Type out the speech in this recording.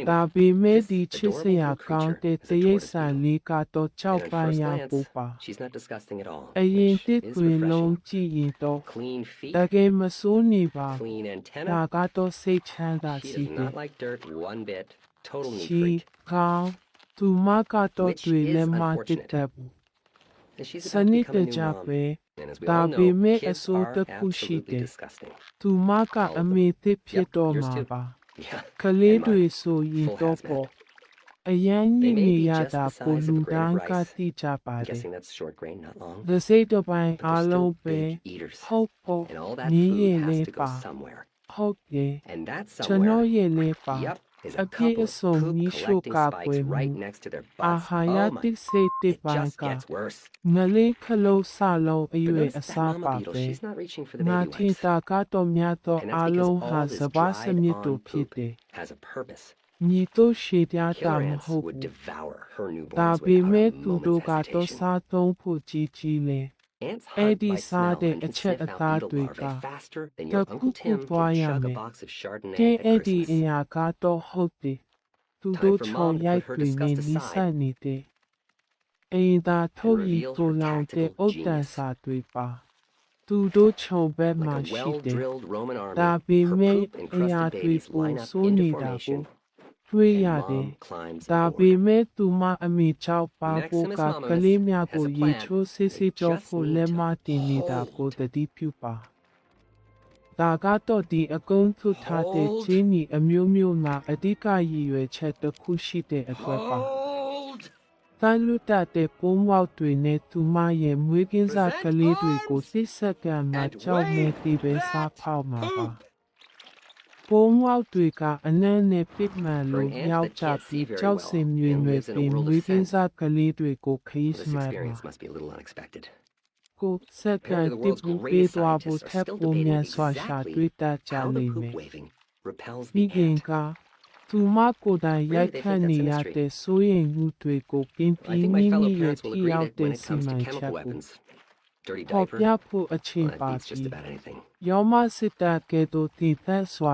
ဒါပေမဲ့ဒီချစ်စရာကောင်းတဲ့တရိတ်ဆန်လေးကတော့ကြောက်ပါရပူပါ she's not disgusting at all. အရင် Which တစ် is တွင်လုံး refreshing. ကြည့်ရင်တော့ Clean feet, တကယ်မစိုးနေပါ clean ဒါ antenna. ကတော့စိတ်ချမ်းသာ She စီ does တယ် not like dirt one bit. Total neat ချီ freak. ကောင်းသူမကတော့ Which တွေ is လည်းမတက် unfortunate. တတ်ဘူး And she's စ about to နစ် become တ a ကျ new mom. ပဲ And as we ဒါ all ပေ know, မဲ့အ kids စိုး are တစ်ခုရှိ absolutely တယ် disgusting. သူမကအမေတစ်ဖြစ်တော့ yours မှာ too. ပါ Yeah. ကလေး And တွေ mine. ဆိုရင် Full တော့ hazmat. ပေါ့အရန်ည They စ် may နေ be ရ just တာ the ကို size လူ of a တ grain န်း of က rice. သိကြပါ I'm တယ် guessing that's short grain, not long. ဒစိတ်တစ်ပိုင်း But they're အား still လုံးပဲ big eaters. ဟုတ်ပေါ့ And all that နင်းရ food has လေး to ပါ go somewhere. ဟုတ်တယ် And that ကျွန်တော် somewhere, ရလေးပါ yep, is အ a ပြည့် couple အ of စုံ poop မီးရှို့ collecting ကာကွယ် spikes မှု right next to their အာ butts. ဟာရ Oh my, တစ်စိတ်တစ် it ပိုင်း just က gets worse. ငလေးခလုံးစလုံးအ But ရွယ် notice အ that စား mama ပါ beetle, ပဲ she's not reaching for the ငါ baby ထင် wipes. တာကတော့မြတ်သော And အား that's လုံး because ဟာ all စ this ပါးစ dried မြစ်တို့ on ဖြစ် poop တယ် has a purpose. ညီတို့ရှည်ပြားတာ Killer မ ants ဟုတ် would ဘူး devour her ဒါ newborns ပေ without မဲ့ a သူတို့ moment's ကတော့ hesitation. စားသုံးဖို့ကြီးလဲ Ants အဲ့ hunt ဒီ by စား smell တဲ့ and အ can ချက် sniff အ out သား beetle တွေက larvae faster than တ your ခု Uncle ခု Tim သွား can ရ chug a မယ် box of Chardonnay တဲ့ at အဲ့ဒီ Christmas. အရာကတော့ဟုတ်တယ်သူတို့ Time for ချော် Mom to ရိုက် put her တွေနဲ့ disgust နီးစပ် aside နေတဲ့အိမ်သာထုတ်ရီ reveal ကို her လောင်တဲ့ tactical ဥဒ္ဒန် genius. စာတွေပါသူတို့ခြုံဘက် Like မှာ a ရှိတယ် well-drilled Roman ဒါ army, ပေ her မဲ့ poop အရာ encrusted တွေ babies ပို line up ဆိုး into နေတာကို formation, တွေ့ရ and တယ် Mom climbs ဒါ aboard. ပေမဲ့သူမအမိကြောက်ပါဖို့ Maximus က Mamamus ကလေးများ has ကို a ရေ plan. ချိုးစစ်စစ် They ကြော just ဖို့ need လက် to မတင်နေတာကို hold. တတိပြုပါဒါကတော့ဒီအကုန်းထုထားတဲ့ Hold. ဂျင်းနီအမျိုးမျိုးမှာအဓိကရည်ရွယ်ချက်တစ်ခုရှိတဲ့အတွက်ပါ Hold. တန်လူတတဲ့ပုံးဝေါက်တွေနဲ့သူမရဲ့မွေးကင်းစားကလေးတွေကိုသိစက္ကန့်မှာ And ကြောက်နေ wave တီးပဲစား that ဖောက်မှာပါ poop. ပုံးဝေါက်တွေကအနမ်းနဲ့ပစ်မှန် For လို့ an ant ရောက် that ကြ can't ပြီး see very ကြောက် well စင်မြွေ and နွယ် lives in a ပြီး world မွေး of ကင်း scent, စားကလေးတွေကိုခရီး this မှတ်မှာ experience must be a little unexpected. ကိုစက္ကန့် Apparently, the တစ် world's ပူ greatest ပေးသွားဖို့ scientists ထ are ပ် still ပုံ debating များစွာရှာတွေ့ exactly တတ်ကြ how လိ the မ့်မယ် poop waving repels ပြီး the ခင် ant. ကသူမကိုယ်တိုင်ရိုက်ခတ်နေရတဲ့စိုးရိမ်မှုတွေကိုပြင်းပြ I င်း think မိ my မိ fellow ရဲ့ parents will ထိ agree ရောက် that တဲ့ when it စီ comes to မံချက် chemical ကို weapons, dirty ဖော် diaper, ပြဖို့အချိန် well, that ပါ beats just ပြီ about anything. ရောမစစ်တပ်ကဲ့သို့တည်သက်စွာ